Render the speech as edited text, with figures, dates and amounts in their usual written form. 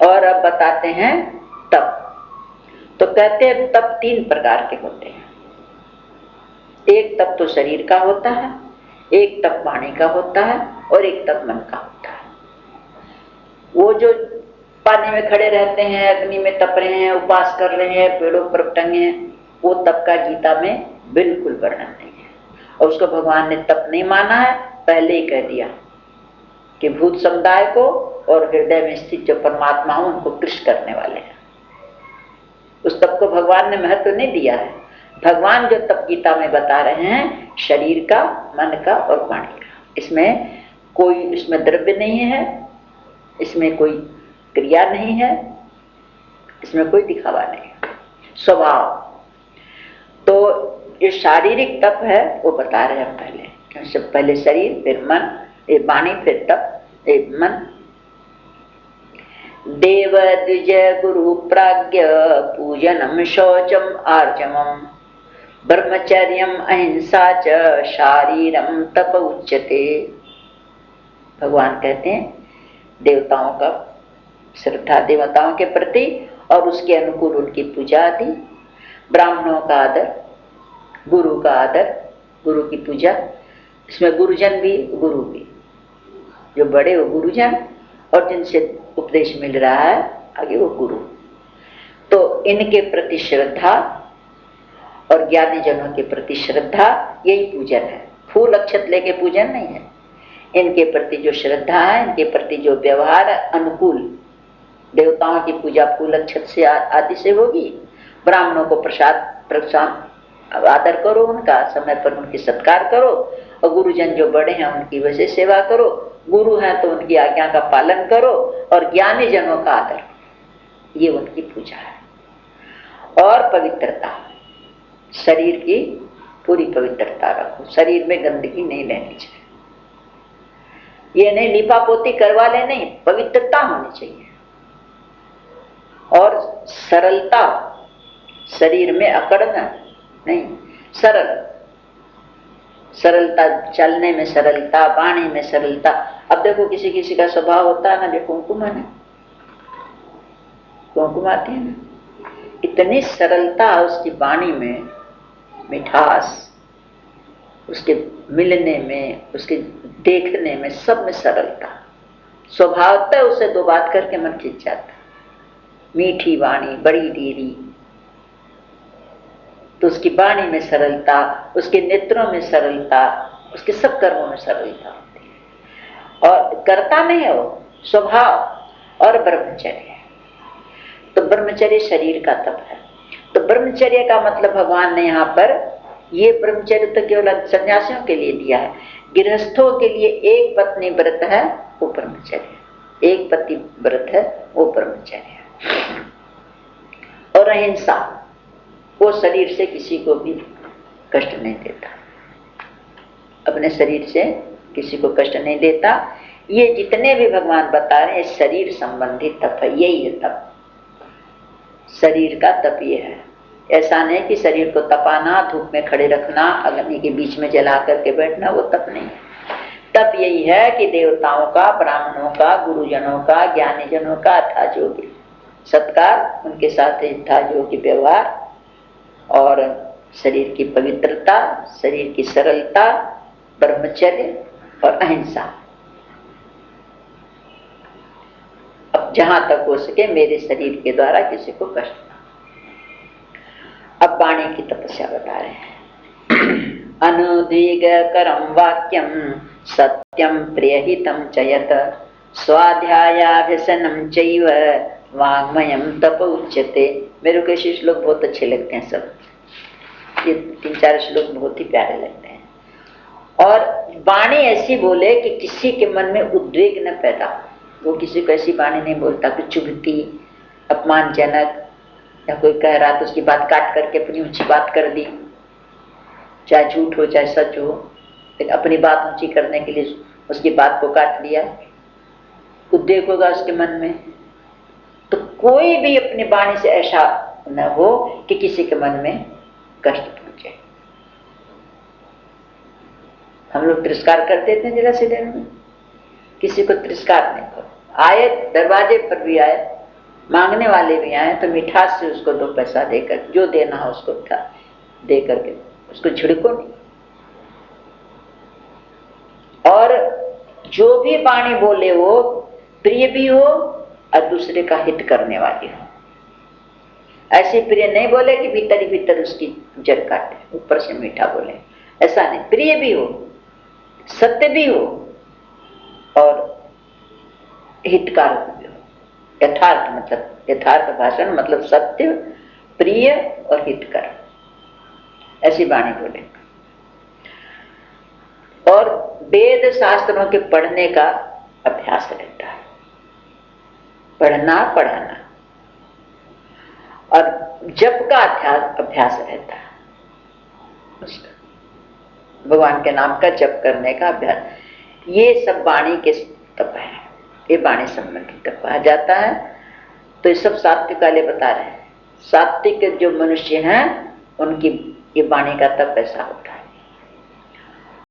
और अब बताते हैं तप। तो कहते हैं तप 3 प्रकार के होते हैं। एक तप तो शरीर का होता है, एक तप वाणी का होता है और एक तप मन का होता है। वो जो पानी में खड़े रहते हैं, अग्नि में तप रहे हैं, उपवास कर रहे हैं, पेड़ों पर टंगे हैं, वो तप का गीता में बिल्कुल वर्णन नहीं है। और उसको भगवान ने तप नहीं माना है, पहले ही कह दिया कि भूत समुदाय को और हृदय में स्थित जो परमात्मा हो उनको कृष्ण करने वाले हैं। उस तप को भगवान ने महत्व नहीं दिया है। भगवान जो तप गीता में बता रहे हैं शरीर का, मन का और वाणी का। इसमें द्रव्य नहीं है, इसमें कोई क्रिया नहीं है, इसमें कोई दिखावा नहीं है, स्वभाव। तो ये शारीरिक तप है वो बता रहे हैं पहले, क्योंकि पहले शरीर फिर मन, ये वाणी फिर तप, ये मन। देव द्विज गुरु प्राज्ञ पूजनम शौचम आर्जवम ब्रह्मचर्यम अहिंसा च शारीरम तप उच्यते। भगवान कहते हैं देवताओं का श्रद्धा, देवताओं के प्रति और उसके अनुकूल उनकी पूजा आदि, ब्राह्मणों का आदर, गुरु का आदर, गुरु की पूजा। इसमें गुरुजन भी, गुरु भी, जो बड़े वो गुरुजन और जिनसे उपदेश मिल रहा है आगे वो गुरु। तो इनके प्रति श्रद्धा और ज्ञानी जनों के प्रति श्रद्धा, यही पूजन है। फूल अक्षत लेके पूजन नहीं है। इनके प्रति जो श्रद्धा है, इनके प्रति जो व्यवहार अनुकूल, देवताओं की पूजा फूल अक्षत से आदि से होगी। ब्राह्मणों को प्रसाद आदर करो, उनका समय पर उनकी सत्कार करो, और गुरुजन जो बड़े हैं उनकी वैसे सेवा करो। गुरु हैं तो उनकी आज्ञा का पालन करो और ज्ञानी जनों का आदर, ये उनकी पूजा है। और पवित्रता, शरीर की पूरी पवित्रता रखो, शरीर में गंदगी नहीं रहनी चाहिए। ये नहीं लिपा पोती करवा ले, नहीं, पवित्रता होनी चाहिए। और सरलता, शरीर में अकड़ना नहीं, सरलता, चलने में सरलता, वाणी में सरलता। अब देखो किसी किसी का स्वभाव होता है ना, जो कुमकुम है ना, कुमकुम आती है ना, इतनी सरलता उसकी वाणी में, मिठास उसके मिलने में, उसके देखने में, सब में सरलता। स्वभावतः उसे 2 बात करके मन खिंच जाता। मीठी वाणी, बड़ी देरी, तो उसकी वाणी में सरलता, उसके नेत्रों में सरलता, उसके सब कर्मों में सरलता होती है। और करता नहीं है वो, स्वभाव। और ब्रह्मचर्य, तो ब्रह्मचर्य शरीर का तप है। तो ब्रह्मचर्य का मतलब भगवान ने यहाँ पर, ये ब्रह्मचर्य तो केवल सन्यासियों के लिए दिया है। गृहस्थों के लिए एक पत्नी व्रत है वो ब्रह्मचर्य, एक पति व्रत है वो ब्रह्मचर्य है। और अहिंसा, वो शरीर से किसी को भी कष्ट नहीं देता, अपने शरीर से किसी को कष्ट नहीं देता। ये जितने भी भगवान बता रहे हैं शरीर संबंधी तप है, यही है तप। शरीर का तप ये है। ऐसा नहीं कि शरीर को तपाना, धूप में खड़े रखना, अग्नि के बीच में जला करके बैठना, वो तप नहीं है। तप यही है कि देवताओं का, ब्राह्मणों का, गुरुजनों का, ज्ञानी जनों का था जो भी सत्कार, उनके साथ था जो कि व्यवहार, और शरीर की पवित्रता, शरीर की सरलता, ब्रह्मचर्य और अहिंसा। अब जहां तक हो सके मेरे शरीर के द्वारा किसी को कष्ट ना। अब वाणी की तपस्या बता रहे हैं। अनुद्विगकरं वाक्यम सत्यम प्रियहितं च यत् स्वाध्यायाभ्यसनं चैव वाङ्मयं तप उच्यते। मेरे को ऐसे श्लोक बहुत अच्छे लगते हैं सब, ये 3-4 श्लोक बहुत ही प्यारे लगते हैं। और वाणी ऐसी बोले कि किसी के मन में उद्वेग न पैदा हो। वो किसी को ऐसी वाणी नहीं बोलता कि चुभती, अपमानजनक, या कोई कह रहा तो उसकी बात काट करके अपनी ऊंची बात कर दी, चाहे झूठ हो चाहे सच हो, लेकिन अपनी बात ऊंची करने के लिए उसकी बात को काट दिया, उद्वेग होगा उसके मन में। तो कोई भी अपनी वाणी से ऐसा न हो कि किसी के मन में कष्ट पहुंचे। हम लोग तिरस्कार कर देते हैं जरा सी देर में, किसी को तिरस्कार नहीं करो। आए दरवाजे पर भी आए मांगने वाले भी आए तो मिठास से उसको 2 पैसा देकर, जो देना हो उसको दे करके उसको झिड़को नहीं। और जो भी वाणी बोले वो प्रिय भी हो और दूसरे का हित करने वाली हो। ऐसे प्रिय नहीं बोले कि भीतर ही भीतर उसकी जड़ काटे, ऊपर से मीठा बोले, ऐसा नहीं। प्रिय भी हो, सत्य भी हो और हितकारक भी हो। यथार्थ मतलब, यथार्थ भाषण मतलब सत्य, प्रिय और हितकर, ऐसी वाणी बोले। और वेद शास्त्रों के पढ़ने का अभ्यास रहता है, पढ़ना पढ़ाना, और जप का अभ्यास रहता है उसका, भगवान के नाम का जप करने का अभ्यास। ये सब वाणी के तप है, ये वाणी संबंधी तप कहा जाता है। तो ये सब सात्विक वाले बता रहे हैं, सात्विक जो मनुष्य हैं उनकी ये वाणी का तप ऐसा होता है।